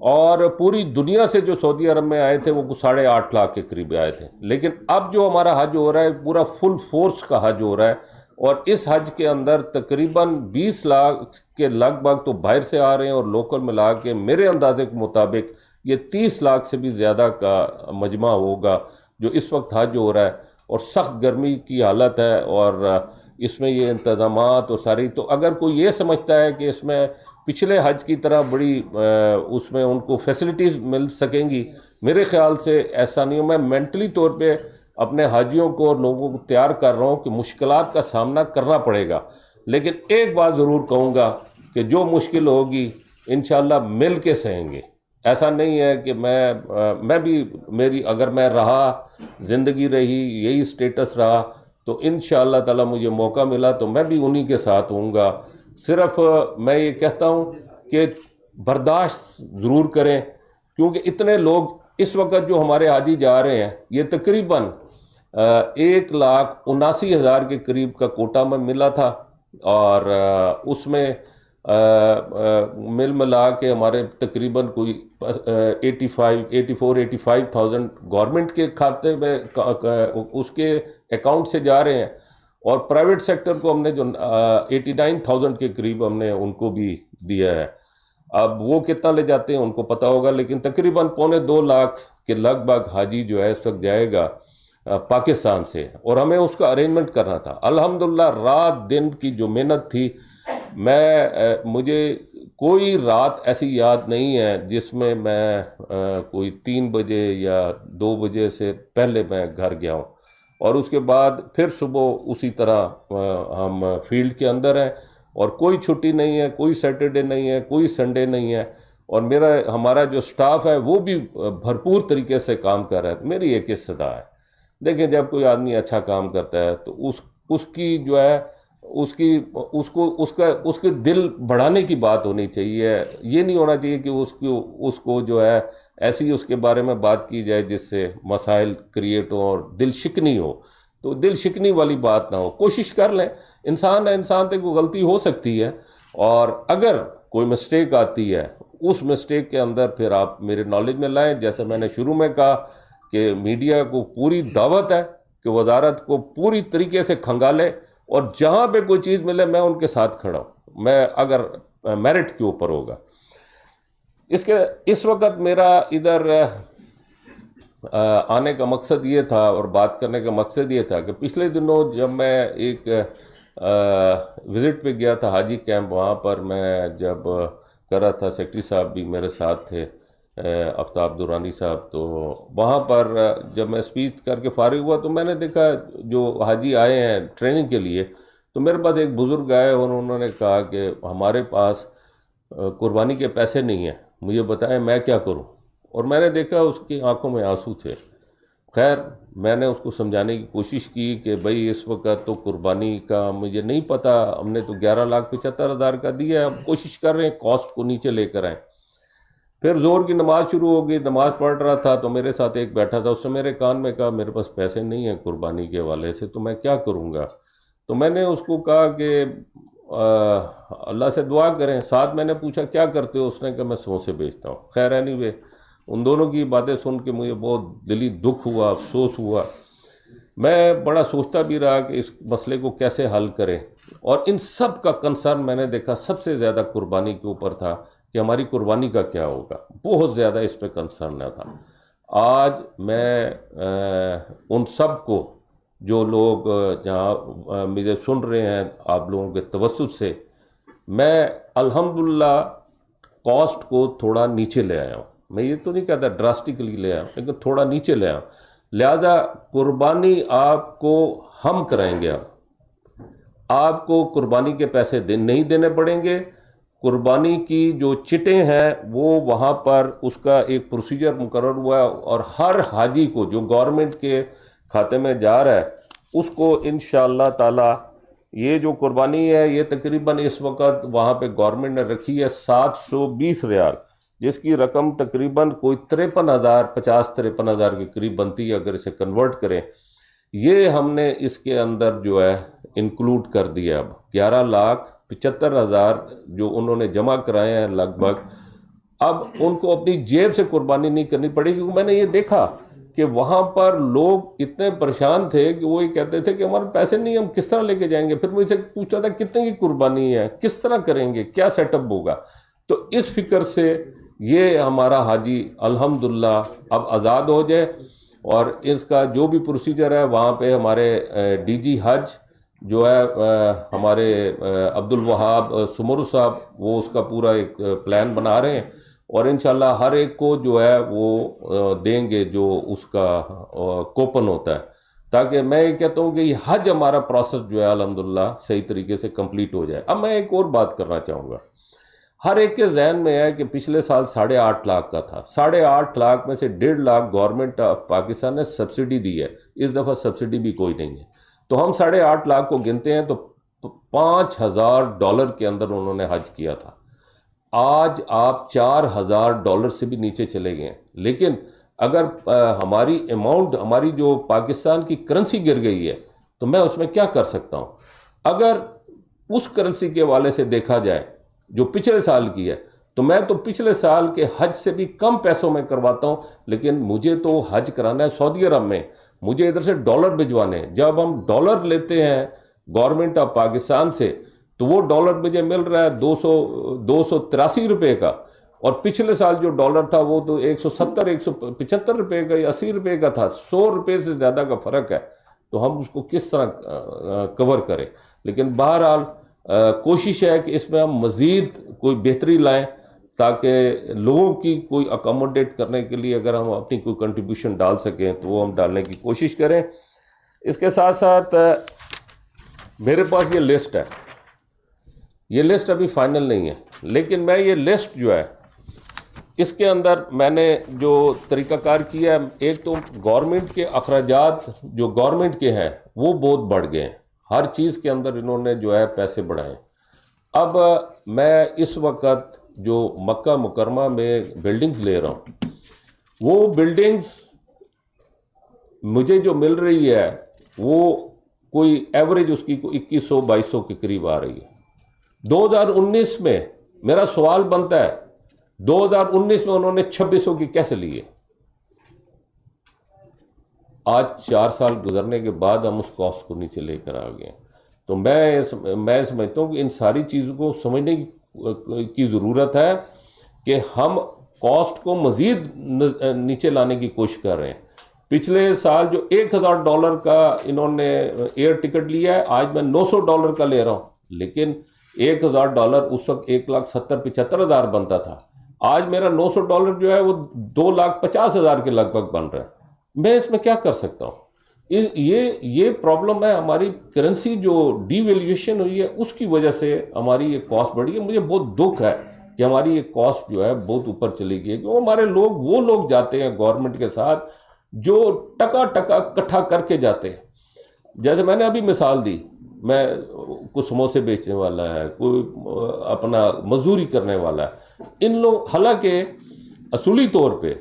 اور پوری دنیا سے جو سعودی عرب میں آئے تھے وہ 8.5 لاکھ کے قریب آئے تھے. لیکن اب جو ہمارا حج ہو رہا ہے پورا فل فورس کا حج ہو رہا ہے، اور اس حج کے اندر تقریباً 20 لاکھ کے لگ بھگ تو باہر سے آ رہے ہیں، اور لوکل ملا کے میرے اندازے کے مطابق یہ 30 لاکھ سے بھی زیادہ کا مجمع ہوگا جو اس وقت حج ہو رہا ہے. اور سخت گرمی کی حالت ہے، اور اس میں یہ انتظامات اور ساری، تو اگر کوئی یہ سمجھتا ہے کہ اس میں پچھلے حج کی طرح بڑی اس میں ان کو فیسلٹیز مل سکیں گی، میرے خیال سے ایسا نہیں ہو. میں مینٹلی طور پہ اپنے حاجیوں کو اور لوگوں کو تیار کر رہا ہوں کہ مشکلات کا سامنا کرنا پڑے گا، لیکن ایک بات ضرور کہوں گا کہ جو مشکل ہوگی انشاءاللہ مل کے سہیں گے. ایسا نہیں ہے کہ میں بھی، میری اگر میں رہا، زندگی رہی، یہی سٹیٹس رہا، تو انشاءاللہ تعالی مجھے موقع ملا تو میں بھی انہی کے ساتھ ہوں گا. صرف میں یہ کہتا ہوں کہ برداشت ضرور کریں، کیونکہ اتنے لوگ اس وقت جو ہمارے حاجی جا رہے ہیں، یہ تقریباً 1,79,000 کے قریب کا کوٹا میں ملا تھا، اور اس میں مل ملا کے ہمارے تقریباً کوئی 85,000 گورنمنٹ کے کھاتے میں اس کے اکاؤنٹ سے جا رہے ہیں، اور پرائیویٹ سیکٹر کو ہم نے جو 89,000 کے قریب ہم نے ان کو بھی دیا ہے. اب وہ کتنا لے جاتے ہیں ان کو پتہ ہوگا، لیکن تقریباً 2.25 لاکھ کے لگ بھگ حاجی جو ہے اس وقت جائے گا پاکستان سے، اور ہمیں اس کا ارینجمنٹ کرنا تھا. الحمدللہ رات دن کی جو محنت تھی، مجھے کوئی رات ایسی یاد نہیں ہے جس میں کوئی 3 بجے یا 2 بجے سے پہلے میں گھر گیا ہوں. اور اس کے بعد پھر صبح اسی طرح ہم فیلڈ کے اندر ہیں، اور کوئی چھٹی نہیں ہے، کوئی سیٹرڈے نہیں ہے، کوئی سنڈے نہیں ہے. اور ہمارا جو سٹاف ہے وہ بھی بھرپور طریقے سے کام کر رہا ہے. میری ایک استدا ہے، دیکھیں جب کوئی آدمی اچھا کام کرتا ہے تو اس کی جو ہے اس کے دل بڑھانے کی بات ہونی چاہیے. یہ نہیں ہونا چاہیے کہ اس کو جو ہے ایسی اس کے بارے میں بات کی جائے جس سے مسائل کریٹ ہو اور دل شکنی ہو. تو دل شکنی والی بات نہ ہو، کوشش کر لیں. انسان ہے، انسان سے کوئی غلطی ہو سکتی ہے، اور اگر کوئی مسٹیک آتی ہے اس مسٹیک کے اندر پھر آپ میرے نالج میں لائیں. جیسے میں نے شروع میں کہا کہ میڈیا کو پوری دعوت ہے کہ وزارت کو پوری طریقے سے کھنگالے، اور جہاں پہ کوئی چیز ملے میں ان کے ساتھ کھڑا ہوں، میں اگر میرٹ کے اوپر ہوگا. اس وقت میرا ادھر آنے کا مقصد یہ تھا اور بات کرنے کا مقصد یہ تھا کہ پچھلے دنوں جب میں ایک وزٹ پہ گیا تھا حاجی کیمپ، وہاں پر میں جب کر رہا تھا، سیکٹری صاحب بھی میرے ساتھ تھے، آفتاب دورانی صاحب. تو وہاں پر جب میں اسپیچ کر کے فارغ ہوا تو میں نے دیکھا جو حاجی آئے ہیں ٹریننگ کے لیے، تو میرے پاس ایک بزرگ آئے اور انہوں نے کہا کہ ہمارے پاس قربانی کے پیسے نہیں ہیں، مجھے بتائیں میں کیا کروں. اور میں نے دیکھا اس کی آنکھوں میں آنسو تھے. خیر میں نے اس کو سمجھانے کی کوشش کی کہ بھائی اس وقت تو قربانی کا مجھے نہیں پتہ، ہم نے تو 11,75,000 کا دیا ہے، ہم کوشش کر رہے ہیں کاسٹ کو نیچے لے کر آئیں. پھر زور کی نماز شروع ہو گئی، نماز پڑھ رہا تھا تو میرے ساتھ ایک بیٹھا تھا، اس نے میرے کان میں کہا میرے پاس پیسے نہیں ہیں قربانی کے حوالے سے، تو میں کیا کروں گا. تو میں نے اس کو کہا کہ اللہ سے دعا کریں. ساتھ میں نے پوچھا کیا کرتے ہو، اس نے کہا میں سموسے بیچتا ہوں. خیر اینی وے ان دونوں کی باتیں سن کے مجھے بہت دلی دکھ ہوا، افسوس ہوا. میں بڑا سوچتا بھی رہا کہ اس مسئلے کو کیسے حل کریں، اور ان سب کا کنسرن میں نے دیکھا سب سے زیادہ قربانی کے اوپر تھا کہ ہماری قربانی کا کیا ہوگا. بہت زیادہ اس پہ کنسرن تھا. آج میں ان سب کو جو لوگ جہاں مجھے سن رہے ہیں آپ لوگوں کے توسط سے، میں الحمدللہ کاسٹ کو تھوڑا نیچے لے آیا ہوں. میں یہ تو نہیں کہتا ڈراسٹکلی لے آیا ہوں، لیکن تھوڑا نیچے لے آیا ہوں. لہذا قربانی آپ کو ہم کرائیں گے. آپ کو قربانی کے پیسے نہیں دینے پڑیں گے. قربانی کی جو چٹیں ہیں وہ وہاں پر اس کا ایک پروسیجر مقرر ہوا ہے، اور ہر حاجی کو جو گورنمنٹ کے کھاتے میں جا رہا ہے اس کو انشاءاللہ تعالی یہ جو قربانی ہے یہ تقریباً اس وقت وہاں پہ گورنمنٹ نے رکھی ہے 720 ریال، جس کی رقم تقریباً کوئی 53,000 کے قریب بنتی ہے اگر اسے کنورٹ کریں. یہ ہم نے اس کے اندر جو ہے انکلوڈ کر دیا. اب 11,75,000 جو انہوں نے جمع کرائے ہیں لگ بھگ. اب ان کو اپنی جیب سے قربانی نہیں کرنی پڑی، کیونکہ میں نے یہ دیکھا کہ وہاں پر لوگ اتنے پریشان تھے کہ وہ یہ کہتے تھے کہ ہمارے پیسے نہیں، ہم کس طرح لے کے جائیں گے. پھر مجھ سے پوچھتا تھا کتنے کی قربانی ہے، کس طرح کریں گے، کیا سیٹ اپ ہوگا. تو اس فکر سے یہ ہمارا حاجی الحمدللہ اب آزاد ہو جائے، اور اس کا جو بھی پروسیجر ہے وہاں پہ ہمارے ڈی جی حج جو ہے ہمارے عبد الوہاب سمر صاحب، وہ اس کا پورا ایک پلان بنا رہے ہیں، اور انشاءاللہ ہر ایک کو جو ہے وہ دیں گے جو اس کا کوپن ہوتا ہے، تاکہ میں یہ کہتا ہوں کہ یہ حج ہمارا پروسیس جو ہے الحمدللہ صحیح طریقے سے کمپلیٹ ہو جائے. اب میں ایک اور بات کرنا چاہوں گا. ہر ایک کے ذہن میں ہے کہ پچھلے سال 8.5 لاکھ کا تھا، 8.5 لاکھ میں سے 1.5 لاکھ گورنمنٹ آف پاکستان نے سبسڈی دی ہے. اس دفعہ سبسڈی بھی کوئی نہیں ہے، تو ہم 8.5 لاکھ کو گنتے ہیں تو $5,000 کے اندر انہوں نے حج کیا تھا. آج آپ $4,000 سے بھی نیچے چلے گئے ہیں. لیکن اگر ہماری اماؤنٹ، ہماری جو پاکستان کی کرنسی گر گئی ہے، تو میں اس میں کیا کر سکتا ہوں؟ اگر اس کرنسی کے حوالے سے دیکھا جائے جو پچھلے سال کی ہے، تو میں تو پچھلے سال کے حج سے بھی کم پیسوں میں کرواتا ہوں. لیکن مجھے تو حج کرانا ہے سعودی عرب میں، مجھے ادھر سے ڈالر بھجوانے ہیں. جب ہم ڈالر لیتے ہیں گورنمنٹ آف پاکستان سے، تو وہ ڈالر مجھے مل رہا ہے 283 روپے کا، اور پچھلے سال جو ڈالر تھا وہ تو 170 175 روپے کا یا 80 روپے کا تھا. 100 روپے سے زیادہ کا فرق ہے. تو ہم اس کو کس طرح کور کریں؟ لیکن بہرحال کوشش ہے کہ اس میں ہم مزید کوئی بہتری لائیں، تاکہ لوگوں کی کوئی اکاموڈیٹ کرنے کے لیے اگر ہم اپنی کوئی کنٹریبیوشن ڈال سکیں تو وہ ہم ڈالنے کی کوشش کریں. اس کے ساتھ ساتھ میرے پاس یہ لسٹ ہے، یہ لسٹ ابھی فائنل نہیں ہے، لیکن میں یہ لسٹ جو ہے اس کے اندر میں نے جو طریقہ کار کیا ہے، ایک تو گورنمنٹ کے اخراجات جو گورنمنٹ کے ہیں وہ بہت بڑھ گئے ہیں، ہر چیز کے اندر انہوں نے جو ہے پیسے بڑھائے. اب میں اس وقت جو مکہ مکرمہ میں بلڈنگز لے رہا ہوں، وہ بلڈنگز مجھے جو مل رہی ہے وہ کوئی ایوریج اس کی 2100-2200 کے قریب آ رہی ہے. 2019 میں میرا سوال بنتا ہے 2019 میں انہوں نے 2600 کی کیسے لی ہے؟ آج 4 سال گزرنے کے بعد ہم اس کاسٹ کو نیچے لے کر آ گئے. تو میں سمجھتا ہوں کہ ان ساری چیزوں کو سمجھنے کی ضرورت ہے کہ ہم کاسٹ کو مزید نیچے لانے کی کوشش کر رہے ہیں. پچھلے سال جو $1,000 کا انہوں نے ایئر ٹکٹ لیا ہے، آج میں $900 کا لے رہا ہوں. لیکن $1,000 اس وقت 1,70,75,000 بنتا تھا. آج میرا $900 جو ہے وہ 2,50,000 کے لگ بھگ بن رہا ہے. میں اس میں کیا کر سکتا ہوں؟ یہ پرابلم ہے. ہماری کرنسی جو ڈی ویلیویشن ہوئی ہے اس کی وجہ سے ہماری یہ کاسٹ بڑھی ہے. مجھے بہت دکھ ہے کہ ہماری یہ کاسٹ جو ہے بہت اوپر چلی گئی ہے، کیونکہ ہمارے وہ لوگ جاتے ہیں گورنمنٹ کے ساتھ جو ٹکا اکٹھا کر کے جاتے ہیں. جیسے میں نے ابھی مثال دی، میں کوئی سموسے بیچنے والا ہے، کوئی اپنا مزدوری کرنے والا ہے. ان لوگ، حالانکہ اصولی طور پہ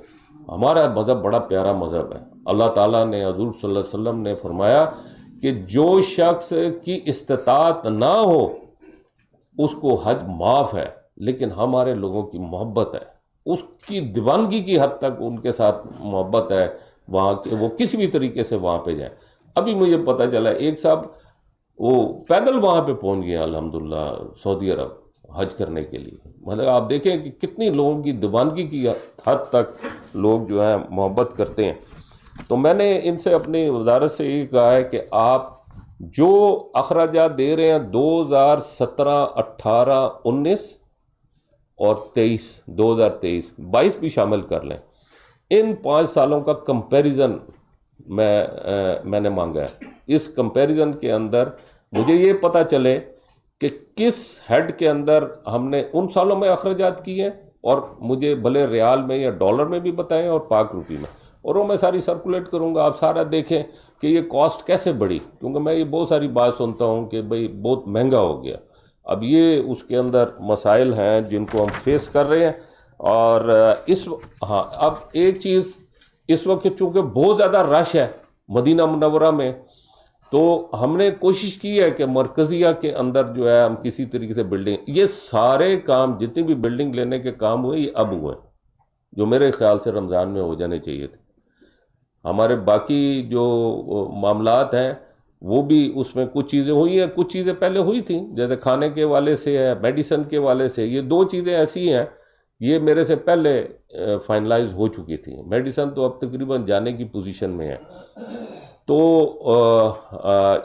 ہمارا مذہب بڑا پیارا مذہب ہے. اللہ تعالیٰ نے، حضور صلی اللہ علیہ وسلم نے فرمایا کہ جو شخص کی استطاعت نہ ہو اس کو حج معاف ہے، لیکن ہمارے لوگوں کی محبت ہے، اس کی دیوانگی کی حد تک ان کے ساتھ محبت ہے وہاں کے، وہ کسی بھی طریقے سے وہاں پہ جائیں. ابھی مجھے پتہ چلا ایک صاحب وہ پیدل وہاں پہ پہنچ گئے الحمدللہ سعودی عرب حج کرنے کے لیے. مطلب آپ دیکھیں کہ کتنی لوگوں کی دیوانگی کی حد تک لوگ جو ہے محبت کرتے ہیں. تو میں نے ان سے اپنی وزارت سے یہ کہا ہے کہ آپ جو اخراجات دے رہے ہیں 2017، 18، 19 اور 2023 بھی شامل کر لیں. ان 5 سالوں کا کمپیریزن میں نے مانگا ہے. اس کمپیریزن کے اندر مجھے یہ پتہ چلے کہ کس ہیڈ کے اندر ہم نے ان سالوں میں اخراجات کیے ہیں، اور مجھے بھلے ریال میں یا ڈالر میں بھی بتائیں اور پاک روپی میں، اور وہ میں ساری سرکولیٹ کروں گا. آپ سارا دیکھیں کہ یہ کاسٹ کیسے بڑھی، کیونکہ میں یہ بہت ساری بات سنتا ہوں کہ بھئی بہت مہنگا ہو گیا. اب یہ اس کے اندر مسائل ہیں جن کو ہم فیس کر رہے ہیں. اور اب ایک چیز اس وقت چونکہ بہت زیادہ رش ہے مدینہ منورہ میں، تو ہم نے کوشش کی ہے کہ مرکزیہ کے اندر جو ہے ہم کسی طریقے سے بلڈنگ، یہ سارے کام جتنی بھی بلڈنگ لینے کے کام ہوئے یہ اب ہوئے، جو میرے خیال سے رمضان میں ہو جانے چاہیے تھے. ہمارے باقی جو معاملات ہیں وہ بھی اس میں کچھ چیزیں ہوئی ہیں، کچھ چیزیں پہلے ہوئی تھیں، جیسے کھانے کے والے سے ہے، میڈیسن کے والے سے. یہ دو چیزیں ایسی ہیں یہ میرے سے پہلے فائنلائز ہو چکی تھیں. میڈیسن تو اب تقریباً جانے کی پوزیشن میں ہے. تو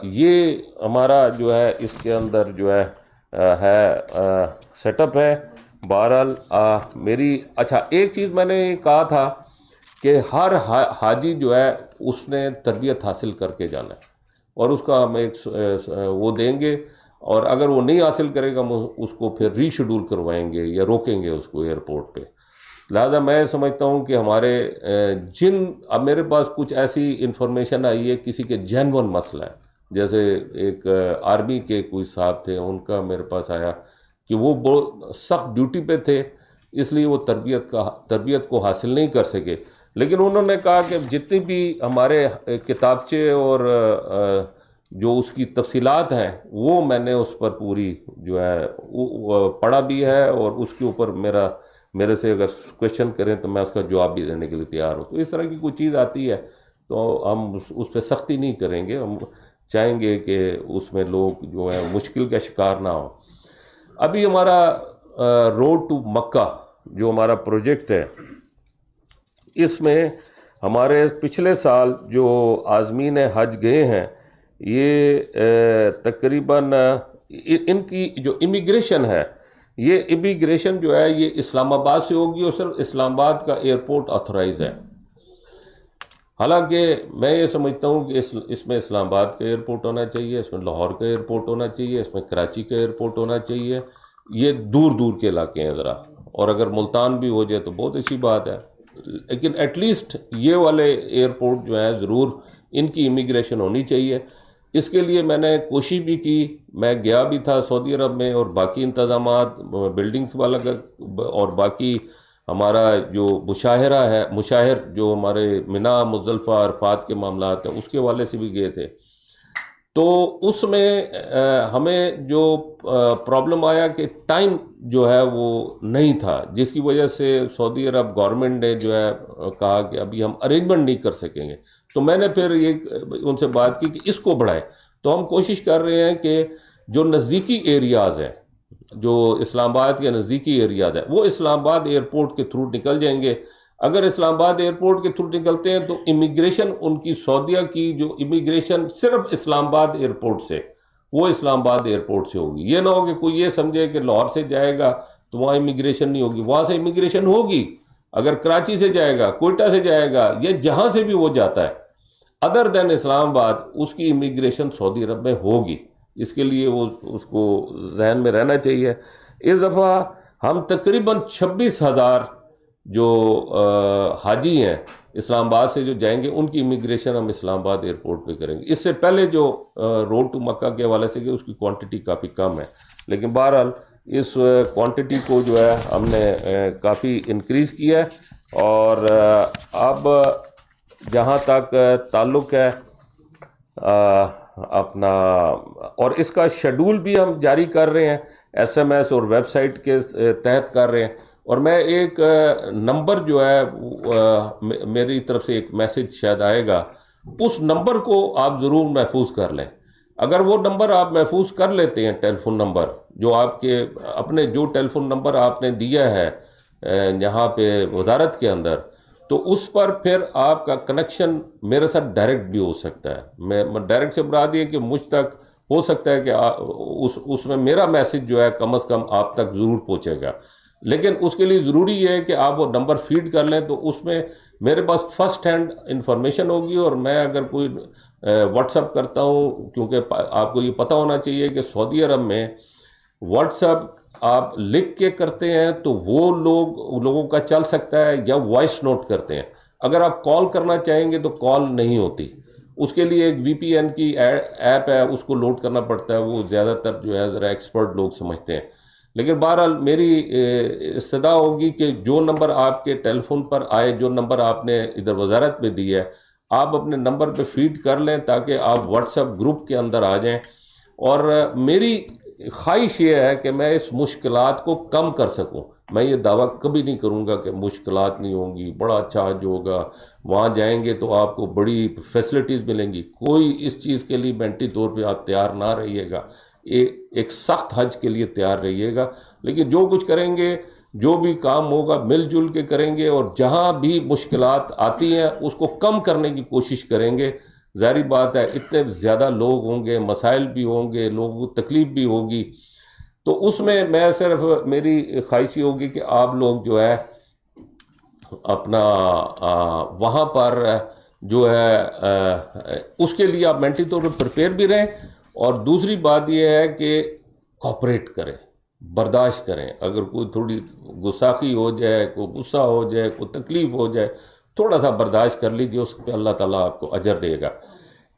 یہ ہمارا جو ہے اس کے اندر جو ہے سیٹ اپ ہے. بہرحال میری اچھا ایک چیز میں نے کہا تھا کہ ہر حاجی جو ہے اس نے تربیت حاصل کر کے جانا ہے، اور اس کا ہم ایک وہ دیں گے، اور اگر وہ نہیں حاصل کرے گا ہم اس کو پھر ری شیڈول کروائیں گے یا روکیں گے اس کو ایئرپورٹ پہ. لہذا میں سمجھتا ہوں کہ ہمارے اب میرے پاس کچھ ایسی انفارمیشن آئی ہے کسی کے جینون مسئلہ ہے، جیسے ایک آرمی کے کوئی صاحب تھے، ان کا میرے پاس آیا کہ وہ بہت سخت ڈیوٹی پہ تھے، اس لیے وہ تربیت کو حاصل نہیں کر سکے. لیکن انہوں نے کہا کہ جتنی بھی ہمارے کتابچے اور جو اس کی تفصیلات ہیں وہ میں نے اس پر پوری جو ہے پڑھا بھی ہے، اور اس کے اوپر میرے سے اگر کوشچن کریں تو میں اس کا جواب بھی دینے کے لیے تیار ہوں. تو اس طرح کی کوئی چیز آتی ہے تو ہم اس پہ سختی نہیں کریں گے، ہم چاہیں گے کہ اس میں لوگ جو ہیں مشکل کا شکار نہ ہوں. ابھی ہمارا روڈ ٹو مکہ جو ہمارا پروجیکٹ ہے، اس میں ہمارے پچھلے سال جو عازمین حج گئے ہیں یہ تقریباً ان کی جو امیگریشن ہے، یہ امیگریشن جو ہے یہ اسلام آباد سے ہوگی، اور صرف اسلام آباد کا ایئرپورٹ آتھورائز ہے. حالانکہ میں یہ سمجھتا ہوں کہ اس میں اسلام آباد کا ایئرپورٹ ہونا چاہیے، اس میں لاہور کا ایئرپورٹ ہونا چاہیے، اس میں کراچی کا ایئرپورٹ ہونا چاہیے. یہ دور دور کے علاقے ہیں ذرا، اور اگر ملتان بھی ہو جائے تو بہت اچھی بات ہے. لیکن ایٹ لیسٹ یہ والے ایئرپورٹ جو ہیں ضرور ان کی امیگریشن ہونی چاہیے. اس کے لیے میں نے کوشش بھی کی، میں گیا بھی تھا سعودی عرب میں، اور باقی انتظامات بلڈنگز والا اور باقی ہمارا جو مشاہر جو ہمارے منا مزدلفہ عرفات کے معاملات ہیں اس کے والے سے بھی گئے تھے. تو اس میں ہمیں جو پرابلم آیا کہ ٹائم جو ہے وہ نہیں تھا، جس کی وجہ سے سعودی عرب گورنمنٹ نے جو ہے کہا کہ ابھی ہم ارینجمنٹ نہیں کر سکیں گے. تو میں نے پھر ان سے بات کی کہ اس کو بڑھائے. تو ہم کوشش کر رہے ہیں کہ جو نزدیکی ایریاز ہیں، جو اسلام آباد کے نزدیکی ایریاز ہیں، وہ اسلام آباد ایئرپورٹ کے تھرو نکل جائیں گے. اگر اسلام آباد ایئرپورٹ کے تھرو نکلتے ہیں تو امیگریشن ان کی سعودیہ کی جو امیگریشن صرف اسلام آباد ایئرپورٹ سے، وہ اسلام آباد ایئرپورٹ سے ہوگی. یہ نہ ہو کہ کوئی یہ سمجھے کہ لاہور سے جائے گا تو وہاں امیگریشن نہیں ہوگی. وہاں سے امیگریشن ہوگی. اگر کراچی سے جائے گا، کوئٹہ سے جائے گا، یا جہاں سے بھی وہ جاتا ہے ادر دین اسلام آباد، اس کی امیگریشن سعودی عرب میں ہوگی. اس کے لیے وہ اس کو ذہن میں رہنا چاہیے. اس دفعہ ہم تقریباً 26,000 جو حاجی ہیں اسلام آباد سے جو جائیں گے ان کی امیگریشن ہم اسلام آباد ایئرپورٹ پہ کریں گے. اس سے پہلے جو روڈ ٹو مکہ کے حوالے سے اس کی کوانٹٹی کافی کم ہے، لیکن بہرحال اس کوانٹٹی کو جو ہے ہم نے کافی انکریز کیا ہے. اور اب جہاں تک تعلق ہے اپنا، اور اس کا شیڈول بھی ہم جاری کر رہے ہیں، SMS اور ویب سائٹ کے تحت کر رہے ہیں. اور میں ایک نمبر جو ہے میری طرف سے ایک میسج شاید آئے گا، اس نمبر کو آپ ضرور محفوظ کر لیں. اگر وہ نمبر آپ محفوظ کر لیتے ہیں، ٹیلی فون نمبر جو آپ کے اپنے جو ٹیلی فون نمبر آپ نے دیا ہے یہاں پہ وزارت کے اندر، تو اس پر پھر آپ کا کنیکشن میرے ساتھ ڈائریکٹ بھی ہو سکتا ہے. میں ڈائریکٹ سے مراد یہ کہ مجھ تک ہو سکتا ہے کہ اس میں میرا میسج جو ہے کم از کم آپ تک ضرور پہنچے گا. لیکن اس کے لیے ضروری یہ ہے کہ آپ وہ نمبر فیڈ کر لیں، تو اس میں میرے پاس فرسٹ ہینڈ انفارمیشن ہوگی. اور میں اگر کوئی واٹس اپ کرتا ہوں، کیونکہ آپ کو یہ پتہ ہونا چاہیے کہ سعودی عرب میں واٹس اپ آپ لکھ کے کرتے ہیں تو وہ لوگوں کا چل سکتا ہے، یا وائس نوٹ کرتے ہیں. اگر آپ کال کرنا چاہیں گے تو کال نہیں ہوتی. اس کے لیے ایک VPN کی ایپ ہے، اس کو لوڈ کرنا پڑتا ہے. وہ زیادہ تر جو ہے ذرا ایکسپرٹ لوگ سمجھتے ہیں. لیکن بہرحال میری استدعا ہوگی کہ جو نمبر آپ کے ٹیلی فون پر آئے، جو نمبر آپ نے ادھر وزارت میں دی ہے، آپ اپنے نمبر پہ فیڈ کر لیں تاکہ آپ واٹس ایپ گروپ کے اندر آ جائیں. اور میری خواہش یہ ہے کہ میں اس مشکلات کو کم کر سکوں. میں یہ دعویٰ کبھی نہیں کروں گا کہ مشکلات نہیں ہوں گی، بڑا اچھا حج ہوگا، وہاں جائیں گے تو آپ کو بڑی فیسلٹیز ملیں گی. کوئی اس چیز کے لیے مینٹلی طور پہ آپ تیار نہ رہیے گا، ایک سخت حج کے لیے تیار رہیے گا. لیکن جو کچھ کریں گے، جو بھی کام ہوگا مل جل کے کریں گے، اور جہاں بھی مشکلات آتی ہیں اس کو کم کرنے کی کوشش کریں گے. ظاہری بات ہے اتنے زیادہ لوگ ہوں گے، مسائل بھی ہوں گے، لوگوں کو تکلیف بھی ہوگی، تو اس میں صرف میری خواہش یہ ہوگی کہ آپ لوگ جو ہے اپنا وہاں پر جو ہے اس کے لیے آپ مینٹلی طور پر پریپیئر بھی رہیں. اور دوسری بات یہ ہے کہ کوآپریٹ کریں، برداشت کریں. اگر کوئی تھوڑی گستاخی ہو جائے، کوئی غصہ ہو جائے، کوئی تکلیف ہو جائے، تھوڑا سا برداشت کر لیجیے، اس پہ اللہ تعالیٰ آپ کو اجر دے گا.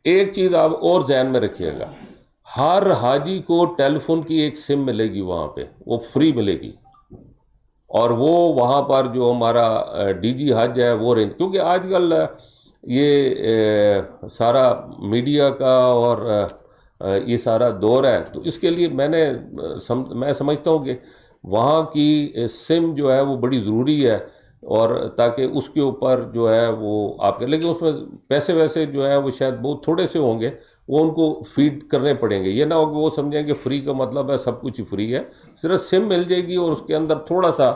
ایک چیز آپ اور ذہن میں رکھیے گا، ہر حاجی کو ٹیلی فون کی ایک سم ملے گی، وہاں پہ وہ فری ملے گی. اور وہ وہاں پر جو ہمارا ڈی جی حج ہے وہ رینج، کیونکہ آج کل یہ سارا میڈیا کا اور یہ سارا دور ہے، تو اس کے لیے میں سمجھتا ہوں کہ وہاں کی سم جو ہے وہ بڑی ضروری ہے، اور تاکہ اس کے اوپر جو ہے وہ آپ کے، لیکن اس میں پیسے ویسے جو ہے وہ شاید بہت تھوڑے سے ہوں گے، وہ ان کو فیڈ کرنے پڑیں گے. یہ نہ ہو کہ وہ سمجھیں کہ فری کا مطلب ہے سب کچھ ہی فری ہے. صرف سم مل جائے گی اور اس کے اندر تھوڑا سا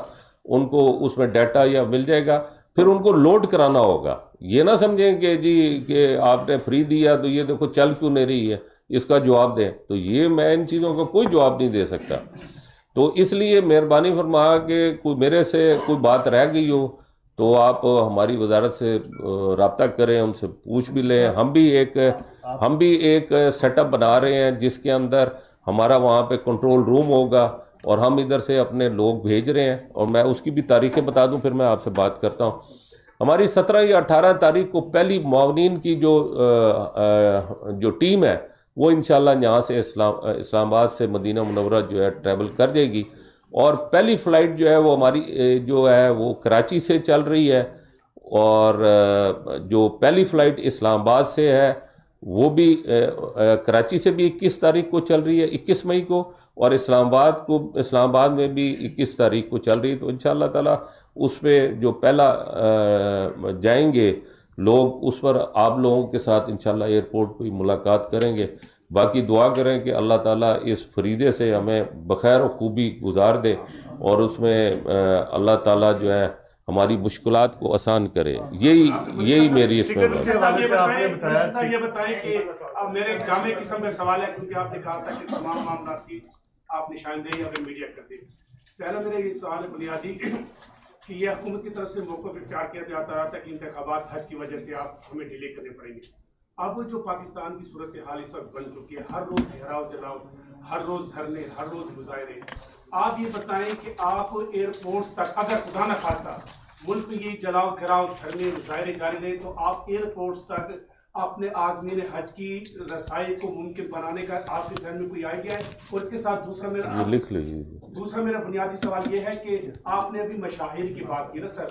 ان کو اس میں ڈیٹا یا مل جائے گا، پھر ان کو لوڈ کرانا ہوگا. یہ نہ سمجھیں کہ جی کہ آپ نے فری دیا تو یہ دیکھو چل کیوں نہیں رہی ہے، اس کا جواب دیں. تو یہ میں ان چیزوں کا کوئی جواب نہیں دے سکتا. تو اس لیے مہربانی فرما کہ کوئی میرے سے کوئی بات رہ گئی ہو تو آپ ہماری وزارت سے رابطہ کریں، ان سے پوچھ بھی لیں. ہم بھی ایک سیٹ اپ بنا رہے ہیں جس کے اندر ہمارا وہاں پہ کنٹرول روم ہوگا، اور ہم ادھر سے اپنے لوگ بھیج رہے ہیں. اور میں اس کی بھی تاریخیں بتا دوں، پھر میں آپ سے بات کرتا ہوں. ہماری 17 یا 18 تاریخ کو پہلی معاونین کی جو ٹیم ہے وہ انشاءاللہ یہاں سے اسلام آباد سے مدینہ منورہ جو ہے ٹریول کر جائے گی. اور پہلی فلائٹ جو ہے وہ ہماری جو ہے وہ کراچی سے چل رہی ہے، اور جو پہلی فلائٹ اسلام آباد سے ہے وہ بھی کراچی سے بھی 21 تاریخ کو چل رہی ہے، 21 مئی کو، اور اسلام آباد میں بھی 21 تاریخ کو چل رہی ہے. تو انشاءاللہ تعالی اس پہ جو پہلا جائیں گے لوگ، اس پر آپ لوگوں کے ساتھ انشاءاللہ ایئرپورٹ پہ ملاقات کریں گے. باقی دعا کریں کہ اللہ تعالیٰ اس فریضے سے ہمیں بخیر و خوبی گزار دے، اور اس میں اللہ تعالیٰ جو ہے ہماری مشکلات کو آسان کرے. یہی میری اس میں یہ بتائیں کہ اب میرے ایک جامع قسم کا سوال ہے، کیونکہ آپ نے کہا تھا کہ تمام معاملات کی آپ نشاندہی اگر میڈیا کر دیں. پہلا میرا یہ سوال ہے بنیادی کہ یہ حکومت کی طرف سے موقف اختیار کیا جاتا رہا تھا کہ انتخابات حج کی وجہ سے آپ ہمیں ڈیلے کرنے پڑیں گے. اب جو پاکستان کی صورتحال اس وقت بن چکی ہے، ہر روز گھیراؤ جلاؤ، ہر روز دھرنے، ہر روز مظاہرے، آپ یہ بتائیں کہ آپ ایئرپورٹس تک اگر خدا نہ خواستہ ملک میں یہ جلاؤ گھیراؤ دھرنے مظاہرے جاری رہے تو آپ ایئرپورٹس تک اپنے عازمین حج کی رسائی کو ممکن بنانے کا آپ کے ذہن میں کوئی آئیڈیا ہے؟ اور اس کے ساتھ دوسرا میرا بنیادی سوال یہ ہے کہ آپ نے ابھی مشاہیر کی بات کی نا سر،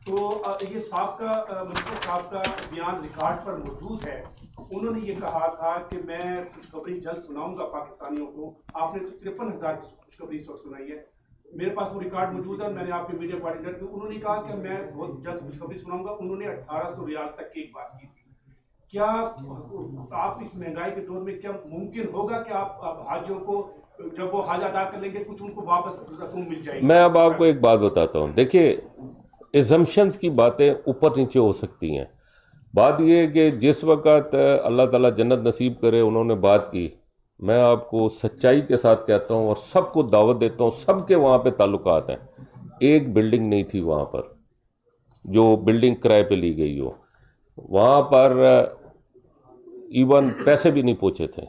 تو یہ منسٹر صاحب کا بیان ریکارڈ پر موجود ہے. انہوں نے یہ کہا تھا کہ میں خوشخبری جلد سناؤں گا پاکستانیوں کو. آپ نے 53,000 کی خوشخبری اس وقت سنائی ہے، میرے پاس وہ ریکارڈ موجود ہے، میں نے آپ کے میڈیا کوارڈینیٹر کو، انہوں نے کہا کہ میں بہت جلد خوشخبری سناؤں گا. انہوں نے 1800 ریال تک کی ایک بات کی تھی. کیا آپ اس مہنگائی کے دور میں کیا ممکن ہوگا کہ آپ حاجیوں کو جب وہ حاج ادا کر لیں گے کچھ ان کو واپس رقم مل جائے گی؟ میں اب آپ کو ایک بات بتاتا ہوں. دیکھیے ایزمپشنز کی باتیں اوپر نیچے ہو سکتی ہیں. بات یہ ہے کہ جس وقت اللہ تعالیٰ جنت نصیب کرے انہوں نے بات کی، میں آپ کو سچائی کے ساتھ کہتا ہوں اور سب کو دعوت دیتا ہوں، سب کے وہاں پہ تعلقات ہیں. ایک بلڈنگ نہیں تھی وہاں پر جو بلڈنگ کرائے پہ لی گئی ہو، وہاں پر ایون پیسے بھی نہیں پہنچے تھے.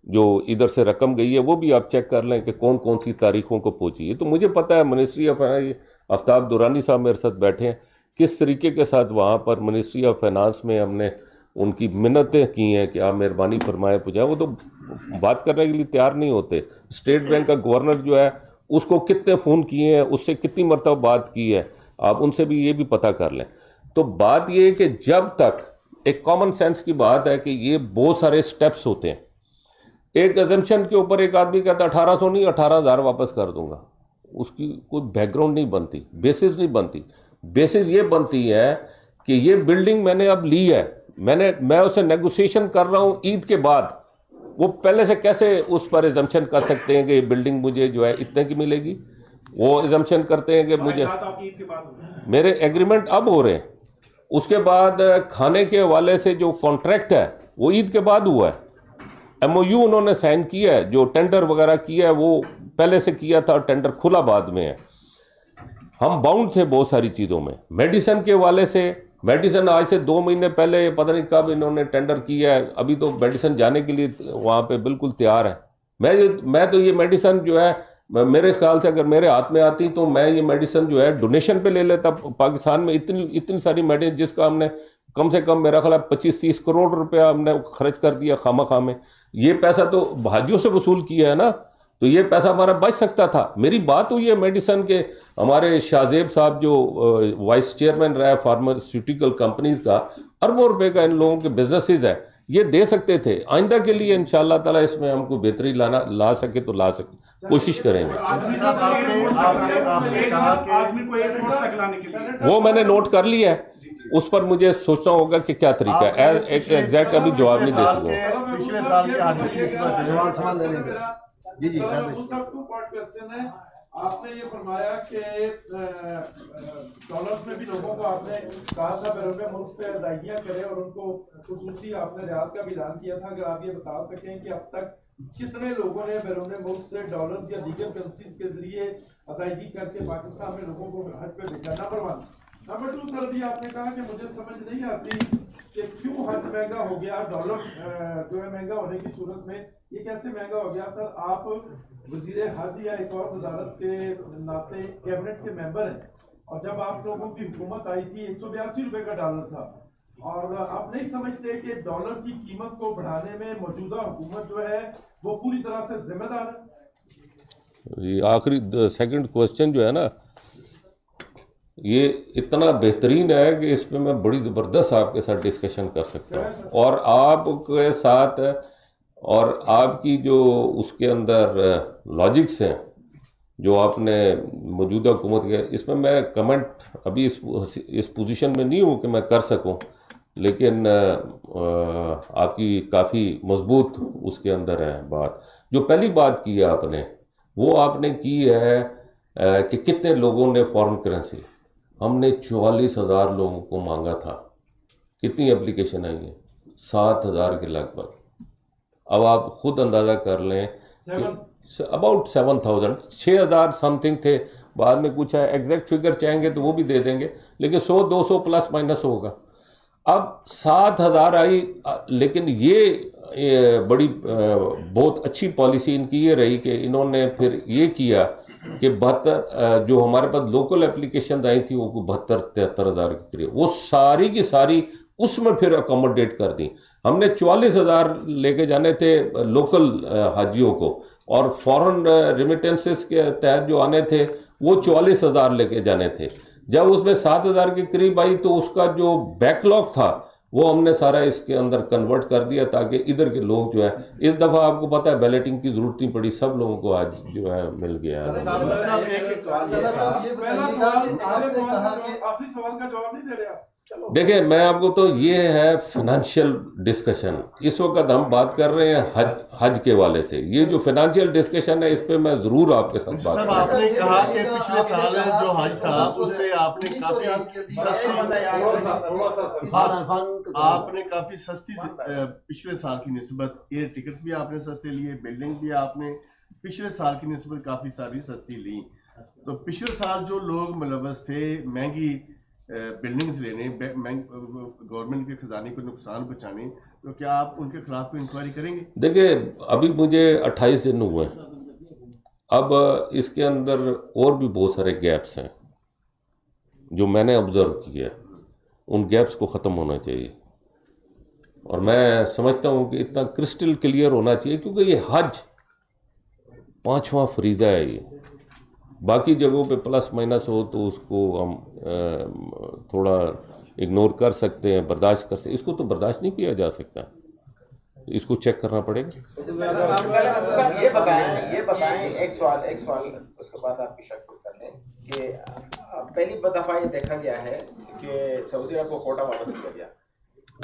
جو ادھر سے رقم گئی ہے وہ بھی آپ چیک کر لیں کہ کون کون سی تاریخوں کو پہنچی ہے. تو مجھے پتہ ہے منسٹری آف آفتاب دورانی صاحب میرے ساتھ بیٹھے ہیں، کس طریقے کے ساتھ وہاں پر منسٹری آف فائنانس میں ہم نے ان کی منتیں کی ہیں کہ آپ مہربانی فرمائے پہنچائیں. وہ تو بات کرنے کے لیے تیار نہیں ہوتے. اسٹیٹ بینک کا گورنر جو ہے اس کو کتنے فون کیے ہیں، اس سے کتنی مرتبہ بات کی ہے، آپ ان سے بھی یہ بھی پتہ کر لیں. تو بات یہ ہے کہ جب تک ایک کامن سینس کی بات ہے کہ یہ بہت سارے سٹیپس ہوتے ہیں. ایک ایزمپشن کے اوپر ایک آدمی کہتا ہے 1800 نہیں 18,000 واپس کر دوں گا, اس کی کوئی بیک گراؤنڈ نہیں بنتی, بیسس نہیں بنتی. بیسس یہ بنتی ہے کہ یہ بلڈنگ میں نے اب لی ہے, میں اسے نیگوسیشن کر رہا ہوں عید کے بعد, وہ پہلے سے کیسے اس پر ایزمپشن کر سکتے ہیں کہ یہ بلڈنگ مجھے جو ہے اتنے کی ملے گی. وہ ایزمپشن کرتے ہیں کہ مجھے, میرے ایگریمنٹ اب ہو رہے ہیں. اس کے بعد کھانے کے حوالے سے جو کانٹریکٹ ہے وہ عید کے بعد ہوا ہے. ایم او یو انہوں نے سائن کیا ہے, جو ٹینڈر وغیرہ کیا ہے وہ پہلے سے کیا تھا, اور ٹینڈر کھلا بعد میں ہے. ہم باؤنڈ تھے بہت ساری چیزوں میں. میڈیسن کے حوالے سے, میڈیسن آج سے 2 مہینے پہلے پتہ نہیں کب انہوں نے ٹینڈر کیا ہے, ابھی تو میڈیسن جانے کے لیے وہاں پہ بالکل تیار ہے. میں تو یہ میڈیسن جو ہے میرے خیال سے اگر میرے ہاتھ میں آتی تو میں یہ میڈیسن جو ہے ڈونیشن پہ لے لیتا. پاکستان میں اتنی ساری میڈیسن جس کا ہم نے کم سے کم میرا خیال 25-30 کروڑ روپیہ ہم نے خرچ کر دیا خواہ خواہ میں. یہ پیسہ تو حاجیوں سے وصول کیا ہے نا, تو یہ پیسہ ہمارا بچ سکتا تھا. میری بات ہوئی ہے میڈیسن کے, ہمارے شاہ زیب صاحب جو وائس چیئرمین رہا ہے فارماسیوٹیکل کمپنیز کا, اربوں روپے کا ان لوگوں کے بزنسز ہے, یہ دے سکتے تھے. آئندہ کے لیے انشاءاللہ تعالیٰ اس میں ہم کو بہتری لا سکے تو لا سکے, کوشش کریں گے. وہ میں نے نوٹ کر لیا ہے, اس پر مجھے سوچنا ہوگا کہ کیا طریقہ ہے. ایک ایگزیکٹ ابھی جواب نہیں دے سکوں. پچھلے سال کے جی جی صاحب 2 پارٹ کوسچن ہے. آپ نے یہ فرمایا کہ ڈالرز میں بھی لوگوں کو آپ نے کہا تھا بیرون ملک سے ادائیگیاں کریں, اور ان کو خصوصی آپ نے رعایت کا بھی اعلان کیا تھا. اگر آپ یہ بتا سکیں کہ اب تک کتنے لوگوں نے بیرون ملک سے ڈالرز یا دیگر کرنسیز کے ذریعے ادائیگی کر کے پاکستان میں لوگوں کو حج پہ بھیجا. نمبر 1. نمبر 2 سر, بھی آپ نے کہا کہ مجھے سمجھ نہیں آتی کہ کیوں حج مہنگا ہو گیا, ڈالر جو ہے مہنگا ہونے کی صورت میں یہ کیسے مہنگا ہو گیا. سر آپ وزیر حج یا ایک اور وزارت کے ناطے کیبنٹ کے ممبر ہیں, اور جب آپ لوگوں کی حکومت آئی تھی 182 روپے کا ڈالر تھا, اور آپ نہیں سمجھتے کہ ڈالر کی قیمت کو بڑھانے میں موجودہ حکومت جو ہے وہ پوری طرح سے ذمہ دار ہے؟ یہ آخری سیکنڈ کوسچن جو ہے نا, یہ اتنا بہترین ہے کہ اس پہ میں بڑی زبردست آپ کے ساتھ ڈسکشن کر سکتا ہوں, اور آپ کے ساتھ اور آپ کی جو اس کے اندر لاجکس ہیں جو آپ نے موجودہ حکومت کے, اس میں میں کمنٹ ابھی اس پوزیشن میں نہیں ہوں کہ میں کر سکوں, لیکن آپ کی کافی مضبوط اس کے اندر ہے بات. جو پہلی بات کی ہے آپ نے, وہ آپ نے کی ہے کہ کتنے لوگوں نے فارن کرنسی, ہم نے 44,000 لوگوں کو مانگا تھا. کتنی اپلیکیشن آئی ہیں؟ 7,000 کے لگ بھگ. اب آپ خود اندازہ کر لیں کہ اباؤٹ 7,000, 6,000 سم تھنگ تھے, بعد میں کچھ ہے. ایگزیکٹ فگر چاہیں گے تو وہ بھی دے دیں گے, لیکن 100-200 پلس مائنس ہوگا. اب 7,000 آئی, لیکن یہ بڑی بہت اچھی پالیسی ان کی یہ رہی کہ انہوں نے پھر یہ کیا کہ 72 جو ہمارے پاس لوکل اپلیکیشن آئی تھی وہ 72-73 ہزار کے قریب, وہ ساری کی ساری اس میں پھر اکوموڈیٹ کر دیں. ہم نے 44,000 لے کے جانے تھے لوکل حاجیوں کو, اور فورن ریمیٹنسز کے تحت جو آنے تھے وہ 44,000 لے کے جانے تھے. جب اس میں 7,000 کے قریب آئی تو اس کا جو بیک لاگ تھا وہ ہم نے سارا اس کے اندر کنورٹ کر دیا, تاکہ ادھر کے لوگ جو ہے, اس دفعہ آپ کو پتہ ہے بیلٹنگ کی ضرورت نہیں پڑی, سب لوگوں کو آج جو ہے مل گیا ہے. آخری سوال کا جواب نہیں دے رہے آپ. دیکھیں میں آپ کو تو یہ ہے فنانشیل ڈسکشن, اس وقت ہم بات کر رہے ہیں حج کے والے سے. یہ جو فنانشیل ڈسکشن ہے اس پہ میں ضرور آپ کے ساتھ بات کروں. آپ نے کہا کہ پچھلے سال جو حج تھا اس سے آپ نے کافی سستی پچھلے سال کی نسبت ایئر ٹکٹس بھی آپ نے سستے لیے, بلڈنگ بھی آپ نے پچھلے سال کی نسبت کافی ساری سستی لی. تو پچھلے سال جو لوگ ملوث تھے مہنگی بلڈنگز لینے, گورنمنٹ کے خزانے کو نقصان پہنچانے, تو کیا آپ ان کے خلاف کوئی انکوائری کریں گے؟ دیکھیں ابھی مجھے 28 دن ہوئے, اب اس کے اندر اور بھی بہت سارے گیپس ہیں جو میں نے آبزرو کیا. ان گیپس کو ختم ہونا چاہیے, اور میں سمجھتا ہوں کہ اتنا کرسٹل کلیئر ہونا چاہیے, کیونکہ یہ حج 5واں فریضہ ہے. یہ باقی جگہوں پہ پلس مائنس ہو تو اس کو ہم تھوڑا اگنور کر سکتے ہیں، برداشت کر سکتے ہیں، اس کو تو برداشت نہیں کیا جا سکتا، اس کو چیک کرنا پڑے گا۔ یہ بتائیں ایک سوال اس کے بعد آپ کی شک کر لیں کہ پہلی دفعہ یہ دیکھا گیا ہے کہ سعودی عرب کو کوٹا واپس کیا گیا۔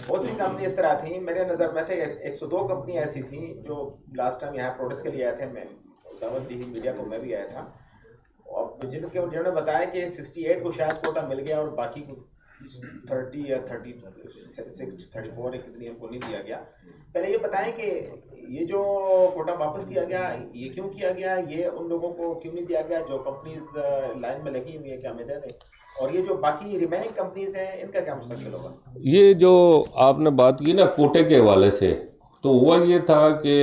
بہت سی کمپنی اس طرح تھیں، میرے نظر میں تھے 102 کمپنی ایسی تھیں جو لاسٹ ٹائم یہاں پروڈکٹس کے لیے آئے تھے، میں دعوت دی میڈیا کو، میں بھی آیا تھا، اور جنہوں نے بتایا کہ 68 کو شاید کوٹا مل گیا اور باقی کو 30 یا 34 کتنی ہم کو نہیں دیا گیا۔ پہلے یہ بتائیں کہ یہ جو کوٹا واپس کیا گیا یہ کیوں کیا گیا، یہ ان لوگوں کو کیوں نہیں دیا گیا جو کمپنیز لائن میں لگی ہوئی ہیں، کیا مدد ہے، اور یہ جو باقی ریمیننگ کمپنیز ہیں ان کا کیا مستقبل ہوگا؟ یہ جو آپ نے بات کی نا کوٹے کے حوالے سے، تو ہوا یہ تھا کہ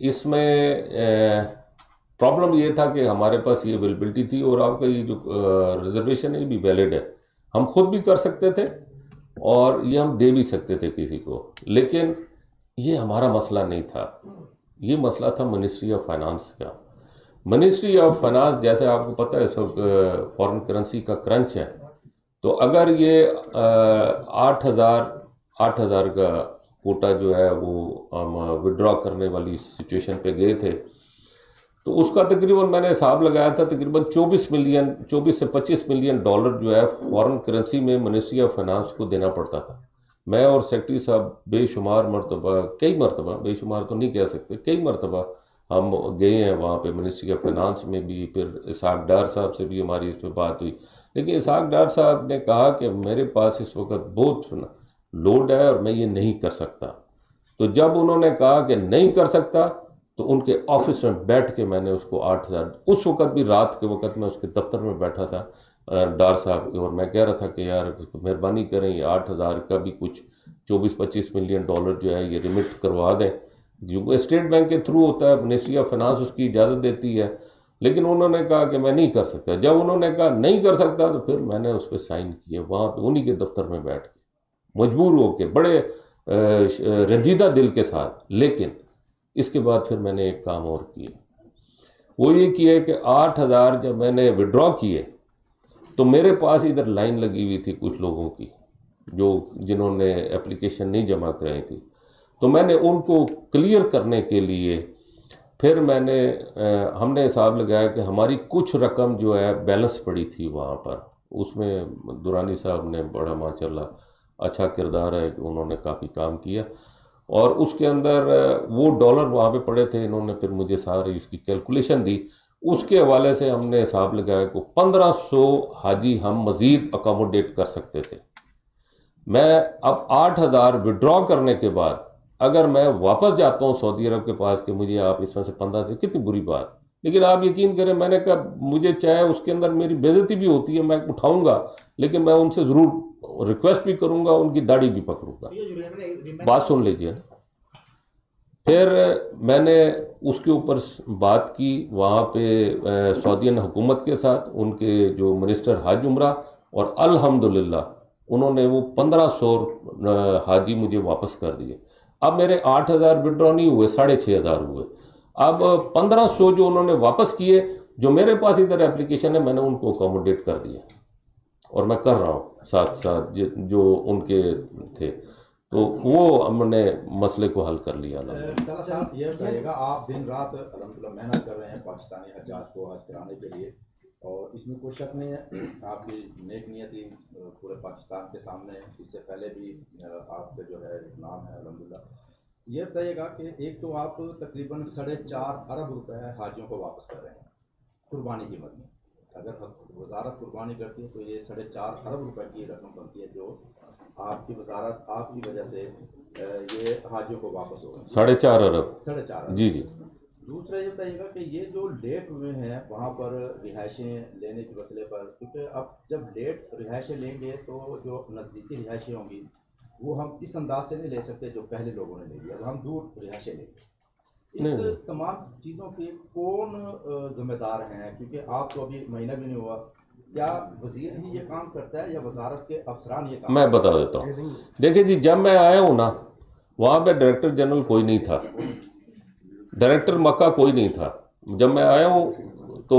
اس میں پرابلم یہ تھا کہ ہمارے پاس یہ اویلیبلٹی تھی، اور آپ کا یہ جو ریزرویشن ہے یہ بھی ویلڈ ہے، ہم خود بھی کر سکتے تھے اور یہ ہم دے بھی سکتے تھے کسی کو، لیکن یہ ہمارا مسئلہ نہیں تھا، یہ مسئلہ تھا منسٹری آف فائنانس کا۔ منسٹری آف فائنانس، جیسے آپ کو پتہ ہے اس وقت فورن کرنسی کا کرنچ ہے، تو اگر یہ 8,000 کا کوٹا جو ہے وہ ہم وڈرا کرنے والی سچویشن پہ گئے تھے، تو اس کا تقریباً میں نے حساب لگایا تھا تقریباً 24 سے 25 ملین ڈالر جو ہے فورن کرنسی میں منسٹری آف فائنانس کو دینا پڑتا تھا۔ میں اور سیکرٹری صاحب کئی مرتبہ، بے شمار تو نہیں کہہ سکتے، کئی مرتبہ ہم گئے ہیں وہاں پہ منسٹری آف فائنانس میں بھی، پھر اسحاق ڈار صاحب سے بھی ہماری اس پہ بات ہوئی، لیکن اسحاق ڈار صاحب نے کہا کہ میرے پاس اس وقت بہت لوڈ ہے اور میں یہ نہیں کر سکتا۔ تو جب انہوں نے کہا کہ نہیں کر سکتا تو ان کے آفس میں بیٹھ کے میں نے اس کو 8,000، اس وقت بھی رات کے وقت میں اس کے دفتر میں بیٹھا تھا ڈار صاحب کے، اور میں کہہ رہا تھا کہ یار مہربانی کریں یہ 8,000 کا بھی کچھ 24-25 ملین ڈالر جو ہے یہ ریمٹ کروا دیں، جو اسٹیٹ بینک کے تھرو ہوتا ہے، منسٹری آف فائنانس اس کی اجازت دیتی ہے، لیکن انہوں نے کہا کہ میں نہیں کر سکتا۔ جب انہوں نے کہا نہیں کر سکتا تو پھر میں نے اس پہ سائن کیے وہاں پہ انہی کے دفتر میں بیٹھ کے، مجبور ہو کے، بڑے رنجیدہ دل کے ساتھ۔ لیکن اس کے بعد پھر میں نے ایک کام اور کیا، وہ یہ کیا کہ 8,000 جب میں نے وڈرا کیے تو میرے پاس ادھر لائن لگی ہوئی تھی کچھ لوگوں کی جنہوں نے اپلیکیشن نہیں جمع کرائی تھی، تو میں نے ان کو کلیئر کرنے کے لیے پھر ہم نے حساب لگایا کہ ہماری کچھ رقم جو ہے بیلنس پڑی تھی وہاں پر، اس میں دورانی صاحب نے بڑا ماشاءاللہ اچھا کردار ہے کہ انہوں نے کافی کام کیا، اور اس کے اندر وہ ڈالر وہاں پہ پڑے تھے، انہوں نے پھر مجھے ساری اس کی کیلکولیشن دی، اس کے حوالے سے ہم نے حساب لگایا کہ 1,500 حاجی ہم مزید اکاموڈیٹ کر سکتے تھے۔ میں اب 8,000 وڈرا کرنے کے بعد اگر میں واپس جاتا ہوں سعودی عرب کے پاس کہ مجھے آپ اس میں سے 15 سے، کتنی بری بات، لیکن آپ یقین کریں میں نے کہا مجھے چاہے اس کے اندر میری بے عزتی بھی ہوتی ہے میں اٹھاؤں گا، لیکن میں ان سے ضرور ریکویسٹ بھی کروں گا، ان کی داڑھی بھی پکڑوں گا۔ بات سن لیجئے۔ پھر میں نے اس کے اوپر بات کی وہاں پہ سعودین حکومت کے ساتھ، ان کے جو منسٹر حج عمرہ، اور الحمدللہ انہوں نے وہ 1,500 حاجی مجھے واپس کر دیے۔ اب میرے 8,000 وڈرا نہیں ہوئے، 6,500 ہوئے۔ اب 1,500 جو انہوں نے واپس کیے، جو میرے پاس ادھر اپلیکیشن ہے میں نے ان کو اکاموڈیٹ کر دیا، اور میں کر رہا ہوں ساتھ ساتھ جو ان کے تھے، تو وہ ہم نے مسئلے کو حل کر لیا۔ صاحب یہ بتائیے گا، آپ دن رات الحمدللہ محنت کر رہے ہیں پاکستانی حجاج کو حج کرانے کے لیے، اور اس میں کوئی شک نہیں ہے آپ کی نیک نیتی پورے پاکستان کے سامنے، اس سے پہلے بھی آپ کا جو ہے نام ہے الحمدللہ۔ یہ بتائیے گا کہ ایک تو آپ تقریباً 4.5 ارب روپے حاجیوں کو واپس کر رہے ہیں قربانی کی قیمت میں، اگر وزارت قربانی کرتی ہے تو یہ 4.5 ارب روپے کی رقم بنتی ہے جو آپ کی وزارت، آپ کی وجہ سے یہ حاجیوں کو واپس ہوگا 4.5 ارب۔ 4.5 ارب جی جی۔ دوسرا یہ بتائیے گا کہ یہ جو لیٹ ہوئے ہیں وہاں پر رہائشیں لینے کے مسئلے پر، کیونکہ اب جب لیٹ رہائشیں لیں گے تو جو نزدیکی رہائشیں ہوں گی وہ ہم اس انداز سے نہیں لے سکتے جو پہلے لوگوں نے لے لیا، اب ہم دور رہائشیں لیں گے۔ اس تمام چیزوں کے کون ذمہ دار ہیں؟ کیونکہ آپ کو ابھی مہینہ بھی نہیں ہوا، کیا وزیر ہی یہ کام کرتا ہے یا وزارت کے افسران یہ کام؟ میں بتا دیتا ہوں، دیکھیں جی، جب میں آیا ہوں نا وہاں پہ ڈائریکٹر جنرل کوئی نہیں تھا، ڈائریکٹر مکہ کوئی نہیں تھا۔ جب میں آیا ہوں تو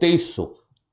2300,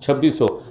2600,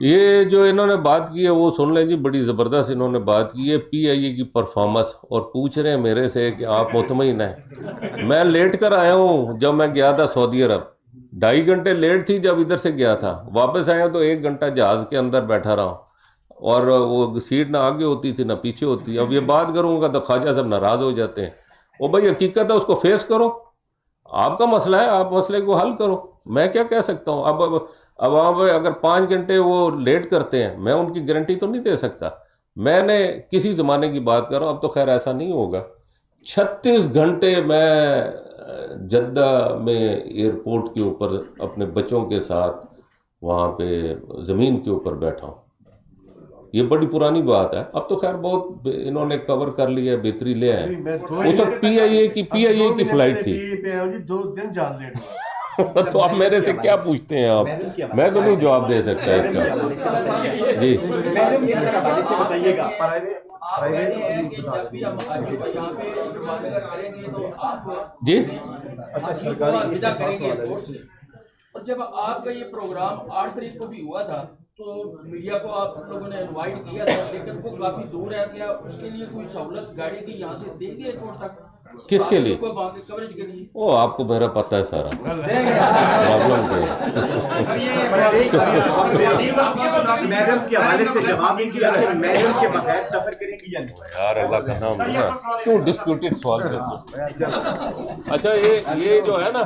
یہ جو انہوں نے بات کی ہے وہ سن لیں جی، بڑی زبردست انہوں نے بات کی ہے پی آئی اے کی پرفارمنس، اور پوچھ رہے ہیں میرے سے کہ آپ مطمئن ہیں. میں لیٹ کر آیا ہوں، جب میں گیا تھا سعودی عرب 2.5 گھنٹے لیٹ تھی جب ادھر سے گیا تھا، واپس آیا تو 1 گھنٹہ جہاز کے اندر بیٹھا رہا ہوں، اور وہ سیٹ نہ آگے ہوتی تھی نہ پیچھے ہوتی. اب یہ بات کروں گا تو خواجہ صاحب ناراض ہو جاتے ہیں. وہ بھائی حقیقت ہے، اس کو فیس کرو، آپ کا مسئلہ ہے، آپ مسئلے کو حل کرو. میں کیا کہہ سکتا ہوں؟ اب وہاں پہ اگر 5 گھنٹے وہ لیٹ کرتے ہیں، میں ان کی گارنٹی تو نہیں دے سکتا. میں نے کسی زمانے کی بات کر رہا ہوں، اب تو خیر ایسا نہیں ہوگا. 36 گھنٹے میں جدہ میں ایئرپورٹ کے اوپر اپنے بچوں کے ساتھ وہاں پہ زمین کے اوپر بیٹھا ہوں. یہ بڑی پرانی بات ہے، اب تو خیر بہت انہوں نے کور کر لیا ہے، بہتری لے آئے. اس وقت پی آئی اے کی فلائٹ تھی. 2 دن جہاز لیٹ ہوا. تو آپ میرے سے کیا پوچھتے ہیں آپ؟ میں تو نہیں جواب دے سکتا اس کا. جی میڈم اس حوالے سے بتائیے گا. آپ کہہ رہے ہیں کہ جب بھی ہم یہاں پہ مبادلہ کریں گے تو آپ جی وعدہ کریں گے ایئرپورٹ سے. اور جب آپ کا یہ پروگرام 8 تاریخ کو بھی ہوا تھا تو میڈیا کو آپ لوگوں نے انوائٹ کیا تھا، لیکن وہ کافی دور ہے. کیا اس کے لیے کوئی سہولت گاڑی کی یہاں سے دے گی ایئرپورٹ تک؟ کس کے لیے؟ کوریج کے لیے. وہ آپ کو میرا پتہ ہے سارا پرابلم میڈم کے حوالے سے جواب نہیں کیا کہ میڈم کے بغیر سفر کریں گی یا نہیں. یار اللہ کا نام کیوں ڈسپیوٹیڈ سوال کرتے. اچھا یہ جو ہے نا